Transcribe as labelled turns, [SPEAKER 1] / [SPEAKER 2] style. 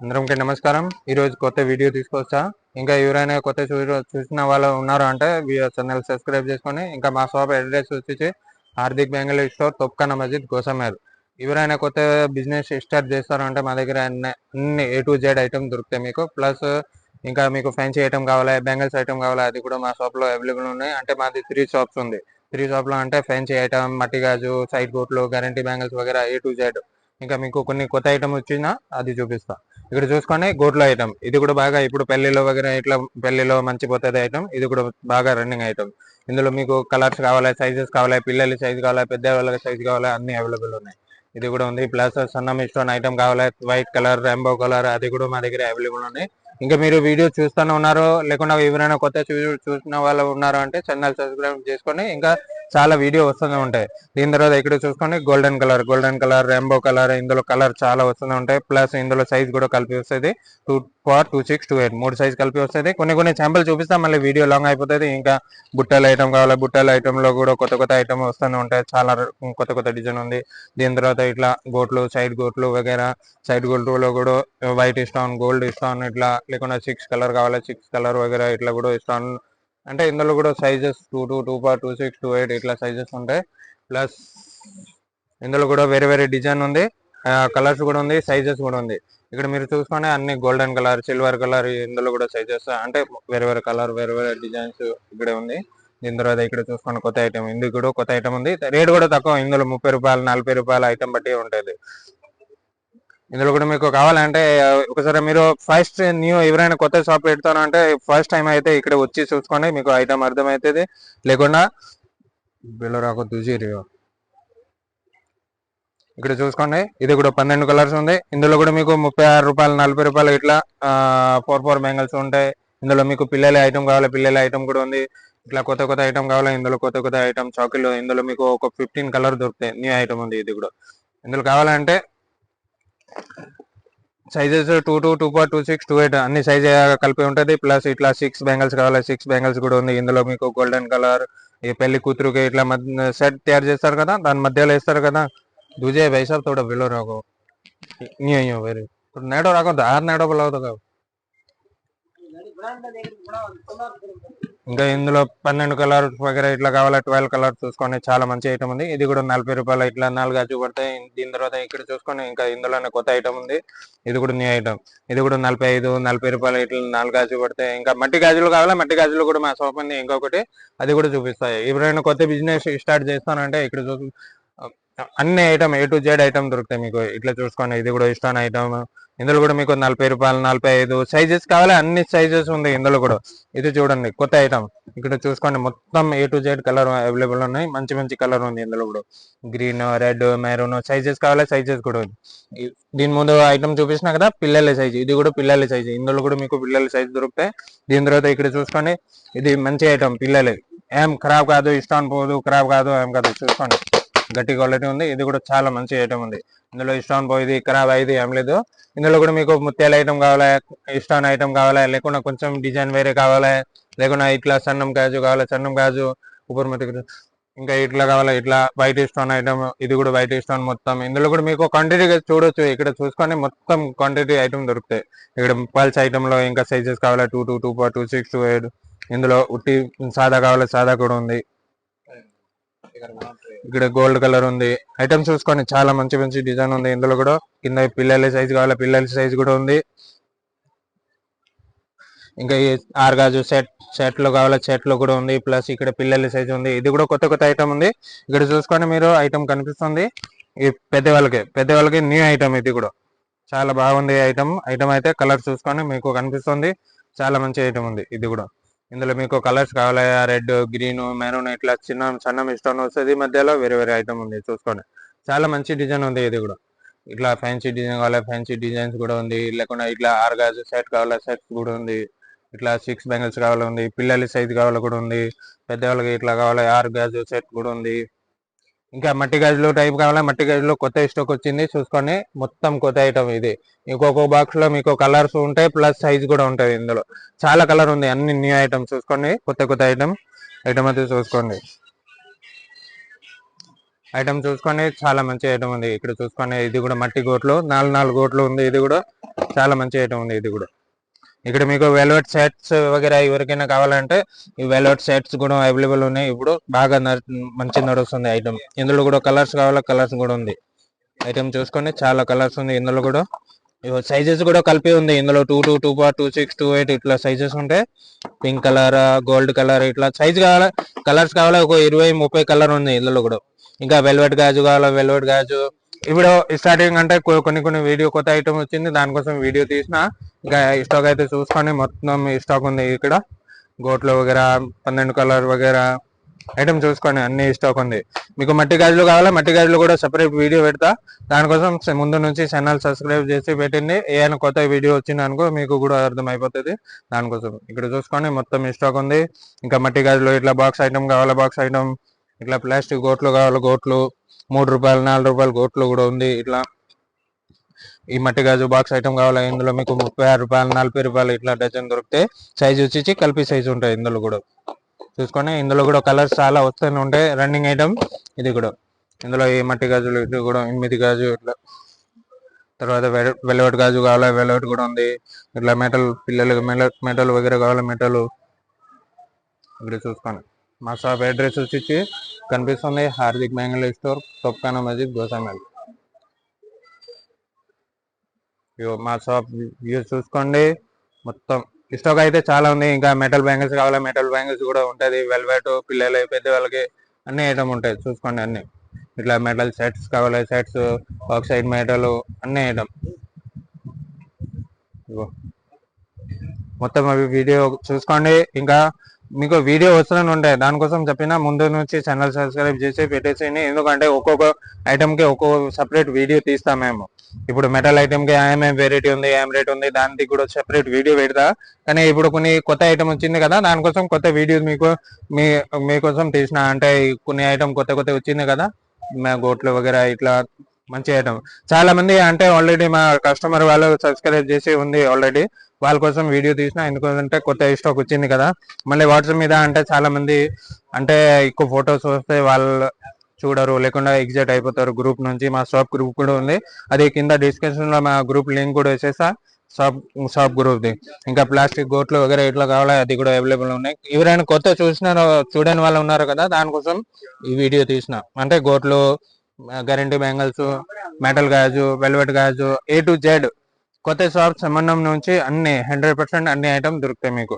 [SPEAKER 1] అందరికి నమస్కారం. ఈరోజు కొత్త వీడియో తీసుకొచ్చా. ఇంకా ఎవరైనా కొత్త చూసిన వాళ్ళు ఉన్నారు అంటే ఛానల్ సబ్స్క్రైబ్ చేసుకొని, ఇంకా మా షాప్ అడ్రస్ వచ్చేసి హార్దిక్ బెంగళూరు స్టోర్, తొప్కానా మస్జిద్, గోసమేర్. ఎవరైనా కొత్త బిజినెస్ స్టార్ట్ చేస్తారంటే మా దగ్గర అన్ని A to Z ఐటమ్ దొరుకుతాయి మీకు. ప్లస్ ఇంకా మీకు ఫ్యాన్సీ ఐటమ్ కావాలా, బెంగల్స్ ఐటమ్ కావాలా, అది కూడా మా షాప్లో అవైలబుల్ ఉన్నాయి. అంటే మాది 3 షాప్స్ ఉంది. 3 షాప్లో అంటే ఫ్యాన్సీ ఐటమ్, మట్టి గాజు, సైడ్ బోట్లు, గ్యారంటీ బ్యాంగిల్స్ వగేరా A to Z. ఇంకా మీకు కొన్ని కొత్త ఐటమ్ వచ్చినా అది చూపిస్తా. ఇక్కడ చూసుకొని గోట్ల ఐటమ్, ఇది కూడా బాగా ఇప్పుడు పెళ్లిలో వగేరా ఇట్లా పెళ్లిలో మంచి పోతుంది ఐటమ్. ఇది కూడా బాగా రన్నింగ్ ఐటమ్. ఇందులో మీకు కలర్స్ కావాలా, సైజెస్ కావాలా, పిల్లల సైజ్ కావాలా, పెద్ద వాళ్ళ సైజ్ కావాలా, అన్ని అవైలబుల్ ఉన్నాయి. ఇది కూడా ఉంది. ప్లస్ సన్నం స్టోన్ ఐటమ్ కావాలా, వైట్ కలర్, రెయిన్బో కలర్, అది కూడా మా దగ్గర అవైలబుల్ ఉన్నాయి. ఇంకా మీరు వీడియో చూస్తూనే ఉన్నారు, లేకుండా ఎవరైనా కొత్త చూసిన వాళ్ళు ఉన్నారు అంటే ఛానల్ సబ్స్క్రైబ్ చేసుకొని ఇంకా చాలా వీడియో వస్తూనే ఉంటాయి. దీని తర్వాత ఇక్కడ చూసుకొని గోల్డెన్ కలర్, రెయిన్బో కలర్, ఇందులో కలర్ చాలా వస్తూనే ఉంటాయి. ప్లస్ ఇందులో సైజ్ కూడా కలిపి వస్తుంది 2 4 2 6 2 8 3 సైజ్ కలిపి వస్తుంది. కొన్ని శాంపుల్ చూపిస్తాం, మళ్ళీ వీడియో లాంగ్ అయిపోతుంది. ఇంకా బుట్టల ఐటమ్ కావాలి, బుట్టల ఐటమ్ లో కూడా కొత్త ఐటమ్ వస్తూనే ఉంటాయి. చాలా కొత్త డిజైన్ ఉంది. దీని తర్వాత ఇట్లా గోట్లు, సైడ్ గోట్లు వగేరా, సైడ్ గోట్లు కూడా వైట్ స్టోన్, గోల్డ్ స్టోన్, ఇట్లా లేకుండా 6 కలర్ కావాలి, 6 కలర్ వగేరా ఇట్లా కూడా స్టోన్. అంటే ఇందులో కూడా సైజెస్ 2 2 2 4 2 6 2 8 ఇట్లా సైజెస్ ఉంటాయి. ప్లస్ ఇందులో కూడా వేరే డిజైన్ ఉంది, కలర్స్ కూడా ఉంది, సైజెస్ కూడా ఉంది. ఇక్కడ మీరు చూసుకుంటే అన్ని గోల్డెన్ కలర్, సిల్వర్ కలర్, ఇందులో కూడా సైజెస్ అంటే వేరే కలర్, వేరే డిజైన్స్ ఇక్కడే ఉంది. దీని తర్వాత ఇక్కడ చూసుకోండి కొత్త ఐటమ్, ఇందుకు కూడా కొత్త ఐటమ్ ఉంది. రేట్ కూడా తక్కువ, ఇందులో 30 రూపాయలు 40 రూపాయల ఐటమ్ బట్టి ఉంటుంది. ఇందులో కూడా మీకు కావాలంటే ఒకసారి మీరు ఫస్ట్ న్యూ ఎవరైనా కొత్త షాప్ పెడతాను అంటే ఫస్ట్ టైం అయితే ఇక్కడ వచ్చి చూసుకొని మీకు ఐటమ్ అర్థమవుతుంది. లేకుండా బిల్లు రాకు దుజీరి. ఇక్కడ చూసుకోండి, ఇది కూడా 12 కలర్స్ ఉంది. ఇందులో కూడా మీకు 36 రూపాయలు 40 రూపాయలు ఇట్లా 4 బ్యాంగిల్స్ ఉంటాయి. ఇందులో మీకు పిల్లల ఐటమ్ కావాలి, పిల్లల ఐటమ్ కూడా ఉంది. ఇట్లా కొత్త ఐటమ్ కావాలి, ఇందులో కొత్త ఐటమ్ చాకిలు. ఇందులో మీకు ఒక 15 కలర్ దొరుకుతాయి. న్యూ ఐటమ్ ఉంది ఇది కూడా. ఇందులో కావాలంటే సైజెస్ 2 2 2 4 2 6 2 8 అన్ని సైజ్ కలిపి ఉంటుంది. ప్లస్ ఇట్లా 6 బ్యాంగిల్స్ కావాలి, 6 బ్యాంగిల్స్ కూడా ఉంది. ఇందులో మీకు గోల్డెన్ కలర్, ఈ పెళ్లి కూతురుకి ఇట్లా సెట్ తయారు చేస్తారు కదా, దాని మధ్యలో వేస్తారు కదా. दूजे भाई साहब थोड़ा बिलो रखो, नहीं आई हो वेरी तो नेटो रखो, धार नेटो बोलाओ तो ఇంకా ఇందులో 12 కలర్ వగేరా ఇట్లా కావాలా, 12 కలర్ చూసుకొని చాలా మంచి ఐటమ్ ఉంది. ఇది కూడా 40 రూపాయలు ఇట్లా 4 గాజు పడతాయి. దీని తర్వాత ఇక్కడ చూసుకొని ఇంకా ఇందులోనే కొత్త ఐటమ్ ఉంది. ఇది కూడా న్యూ ఐటమ్. ఇది కూడా 45 రూపాయలు ఇట్లా 4 గాజు పడతాయి. ఇంకా మట్టి గాజులు కావాలా, మట్టి గాజులు కూడా మా షాప్ ఉంది ఇంకొకటి, అది కూడా చూపిస్తాయి. ఎవరైనా కొత్త బిజినెస్ స్టార్ట్ చేస్తానంటే ఇక్కడ అన్ని item A to Z item దొరుకుతాయి మీకు. ఇట్లా చూసుకోండి, ఇది కూడా ఇష్టాన్ ఐటమ్. ఇందులో కూడా మీకు 40 రూపాయలు 45 సైజెస్ కావాలి, అన్ని సైజెస్ ఉంది ఇందులో కూడా. ఇది చూడండి కొత్త ఐటమ్. ఇక్కడ చూసుకోండి మొత్తం A to Z colour available ఉన్నాయి. మంచి కలర్ ఉంది ఇందులో కూడా. గ్రీన్, రెడ్, మెరూన్ సైజెస్ కావాలి, సైజెస్ కూడా ఉంది. దీని ముందు ఐటమ్ చూపించిన కదా పిల్లల సైజ్, ఇది కూడా పిల్లల సైజ్. ఇందులో కూడా మీకు పిల్లల సైజ్ దొరుకుతాయి. దీని తర్వాత ఇక్కడ చూసుకోండి, ఇది మంచి ఐటమ్ పిల్లలే, ఏం ఖరాబ్ కాదు, ఇష్టాన్ పోదు, ఖరాబ్ కాదు, ఏం కాదు. చూసుకోండి గట్టి క్వాలిటీ ఉంది. ఇది కూడా చాలా మంచి ఐటమ్ ఉంది. ఇందులో ఇస్టాన్ పోయింది, ఖరాబ్ అయ్యేది ఏం లేదు. ఇందులో కూడా మీకు ముత్యాల ఐటమ్ కావాలా, ఇస్టాన్ ఐటమ్ కావాలా, లేకుండా కొంచెం డిజైన్ వేరే కావాలా, లేకుండా ఇట్లా సన్నం గాజు కావాలా, సన్నం గాజు ఉపరిమతి, ఇంకా ఇట్లా కావాలా, ఇట్లా వైట్ స్టోన్ ఐటమ్. ఇది కూడా వైట్ స్టోన్ మొత్తం. ఇందులో కూడా మీకు క్వాంటిటీ చూడొచ్చు, ఇక్కడ చూసుకొని మొత్తం క్వాంటిటీ ఐటమ్ దొరుకుతాయి. ఇక్కడ పల్స్ ఐటమ్ లో ఇంకా సైజెస్ కావాలా, 2 2 2 4 2 6 2 8. ఇందులో ఉట్టి సాదా కావాలా, సాదా కూడా ఉంది. ఇక్కడ గోల్డ్ కలర్ ఉంది. ఐటమ్ చూసుకొని చాలా మంచి డిజైన్ ఉంది. ఇందులో కూడా కింద పిల్లల సైజ్ కావాలి, పిల్లల సైజ్ కూడా ఉంది. ఇంకా ఈ 6 గాజు సెట్ లో కావాలి, సెట్ లో కూడా ఉంది. ప్లస్ ఇక్కడ పిల్లల సైజ్ ఉంది. ఇది కూడా కొత్త ఐటమ్ ఉంది. ఇక్కడ చూసుకొని మీరు ఐటమ్ కనిపిస్తుంది. ఈ పెద్దవాళ్ళకి న్యూ ఐటమ్. ఇది కూడా చాలా బాగుంది ఐటమ్ అయితే కలర్ చూసుకొని మీకు కనిపిస్తుంది. చాలా మంచి ఐటమ్ ఉంది ఇది కూడా. ఇందులో మీకు కలర్స్ కావాలి, రెడ్, గ్రీన్, మెరూన్ ఇట్లా సన్నం స్టోన్ వస్తుంది. మధ్యలో వేరే ఐటమ్ ఉంది చూసుకోండి. చాలా మంచి డిజైన్ ఉంది. ఇది కూడా ఇట్లా ఫ్యాన్సీ డిజైన్ కావాలి, ఫ్యాన్సీ డిజైన్స్ కూడా ఉంది. లేకుండా ఇట్లా 6 గాజు సెట్ కావాలా, సెట్ కూడా ఉంది. ఇట్లా 6 బ్యాంగిల్స్ కావాలి ఉంది. పిల్లల సైజ్ కావాలి కూడా ఉంది. పెద్దవాళ్ళకి ఇట్లా కావాలి, 6 గాజు సెట్ కూడా ఉంది. ఇంకా మట్టి గాజులు టైప్ కావాలా, మట్టి గాజులో కొత్త స్టాక్ వచ్చింది చూసుకొని. మొత్తం కొత్త ఐటమ్ ఇది. ఇంకొక బాక్స్ లో మీకు కలర్స్ ఉంటాయి, ప్లస్ సైజ్ కూడా ఉంటుంది. ఇందులో చాలా కలర్ ఉంది, అన్ని న్యూ ఐటమ్ చూసుకోండి. కొత్త ఐటమ్ అయితే చూసుకోండి. ఐటమ్ చూసుకొని చాలా మంచి ఐటమ్ ఉంది. ఇక్కడ చూసుకొని ఇది కూడా మట్టి గోట్లు 4 గోట్లు ఉంది. ఇది కూడా చాలా మంచి ఐటమ్ ఉంది. ఇది కూడా ఇక్కడ మీకు వెల్వెట్ సెట్స్ వగేరా ఎవరికైనా కావాలంటే ఈ వెల్వెట్ సెట్స్ కూడా అవైలబుల్ ఉన్నాయి. ఇప్పుడు బాగా మంచి నడుస్తుంది ఐటమ్. ఇందులో కూడా కలర్స్ కావాలా, కలర్స్ కూడా ఉంది. ఐటమ్ చూసుకొని చాలా కలర్స్ ఉంది. ఇందులో కూడా సైజెస్ కూడా కలిపి ఉంది. ఇందులో 2 2 2 8 ఇట్లా సైజెస్ ఉంటాయి. పింక్ కలర్, గోల్డ్ కలర్ ఇట్లా సైజ్ కావాలా, కలర్స్ కావాలా, ఒక 20 30 కలర్ ఉంది ఇందులో కూడా. ఇంకా వెల్వెట్ గాజు కావాలా, వెల్వెట్ గాజు. ఇప్పుడు స్టార్టింగ్ అంటే కొన్ని వీడియో కొత్త ఐటమ్ వచ్చింది, దానికోసం వీడియో తీసిన. ఇంకా స్టాక్ అయితే చూసుకొని మొత్తం స్టాక్ ఉంది. ఇక్కడ గోట్లు వగేరా 12 కలర్ వగేరా ఐటమ్ చూసుకొని అన్ని స్టాక్ ఉంది. మీకు మట్టి గాజులు కావాలా, మట్టి గాజులు కూడా సెపరేట్ వీడియో పెడతా. దానికోసం ముందు నుంచి ఛానల్ సబ్స్క్రైబ్ చేసి పెట్టండి. ఏదైనా కొత్త వీడియో వచ్చింది అనుకో మీకు కూడా అర్థం అయిపోతుంది. దానికోసం ఇక్కడ చూసుకొని మొత్తం స్టాక్ ఉంది. ఇంకా మట్టి గాజులు ఇట్లా బాక్స్ ఐటమ్ కావాలా, బాక్స్ ఐటమ్. ఇట్లా ప్లాస్టిక్ గోట్లు కావాలి, గోట్లు 3 రూపాయలు 4 రూపాయలు గోట్లు కూడా ఉంది. ఇట్లా ఈ మట్టి గాజు బాక్స్ ఐటమ్ కావాలా, ఇందులో మీకు 36 రూపాయలు 40 రూపాయలు ఇట్లా డజన్ దొరికితే సైజు వచ్చి కలిపి సైజు ఉంటాయి. ఇందులో కూడా చూసుకొని ఇందులో కూడా కలర్స్ చాలా వస్తూనే ఉంటాయి. రన్నింగ్ ఐటమ్ ఇది కూడా. ఇందులో ఈ మట్టి గాజులు ఇది కూడా 8 గాజు ఇట్లా. తర్వాత వెల్వెట్ గాజు కావాలా, వెల్వెట్ కూడా ఉంది. ఇట్లా మెటల్ పిల్లలకి మెటల్ వగేరా కావాలా, మెటల్. ఇక్కడ చూసుకోండి మా షాప్ అడ్రస్ వచ్చి కనిపిస్తుంది, హార్దిక్ బ్యాంగిల్ స్టోర్, తొప్కానా మస్జిద్, గోసామెల్. మా షాప్ వ్యూ చూసుకోండి. మొత్తం స్టాక్ అయితే చాలా ఉంది. ఇంకా మెటల్ బ్యాంగిల్స్ కావాలా, మెటల్ బ్యాంగిల్స్ కూడా ఉంటుంది. వెల్వెట్ పిల్లలు పెద్ద వాళ్ళకి అన్ని ఐటమ్ ఉంటాయి. చూసుకోండి అన్ని. ఇట్లా మెటల్ సెట్స్ కావాలా, సెట్స్ ఆక్సైడ్ మెటల్ అన్ని ఐటమ్. మొత్తం అవి వీడియో చూసుకోండి. ఇంకా మీకు వీడియో వస్తూనే ఉంటాయి. దానికోసం చెప్పిన ముందు నుంచి ఛానల్ సబ్స్క్రైబ్ చేసి పెట్టేసేయండి. ఎందుకంటే ఒక్కొక్క ఐటమ్కి ఒక్కొక్క సపరేట్ వీడియో తీస్తాం మేము. ఇప్పుడు మెటల్ ఐటమ్కి ఏమేమి వెరైటీ ఉంది, ఏం రేట్ ఉంది, దానికి కూడా సెపరేట్ వీడియో పెడతా. కానీ ఇప్పుడు కొన్ని కొత్త ఐటమ్ వచ్చింది కదా, దానికోసం కొత్త వీడియో మీకోసం తీసిన. అంటే కొన్ని ఐటమ్ కొత్త వచ్చింది కదా, గోట్లు వగేరా ఇట్లా మంచి ఐటమ్. చాలా మంది అంటే ఆల్రెడీ మా కస్టమర్ వాళ్ళు సబ్స్క్రైబ్ చేసి ఉంది ఆల్రెడీ. వాళ్ళ కోసం వీడియో తీసిన. ఎందుకంటే కొత్త స్టాక్ వచ్చింది కదా. మళ్ళీ వాట్సాప్ మీద అంటే చాలా మంది అంటే ఎక్కువ ఫొటోస్ వస్తే వాళ్ళు చూడరు, లేకుండా ఎగ్జిట్ అయిపోతారు గ్రూప్ నుంచి. మా షాప్ గ్రూప్ కూడా ఉంది, అది కింద డిస్క్రిప్షన్ లో మా గ్రూప్ లింక్ కూడా వేసేసా, షాప్ గ్రూప్ ది. ఇంకా ప్లాస్టిక్ గోట్లు వగేరా ఇట్లా కావాలా, అది కూడా అవైలబుల్ ఉన్నాయి. ఎవరైనా కొత్త చూడని వాళ్ళు ఉన్నారు కదా, దానికోసం ఈ వీడియో తీసిన. అంటే గోట్లు, గ్యారంటీ బ్యాంగిల్స్, మెటల్ గాజు, వెల్వెట్ గాజు, A to Z కొత్త షాప్ సంబంధం నుంచి అన్ని 100% అన్ని ఐటమ్ దొరుకుతాయి మీకు.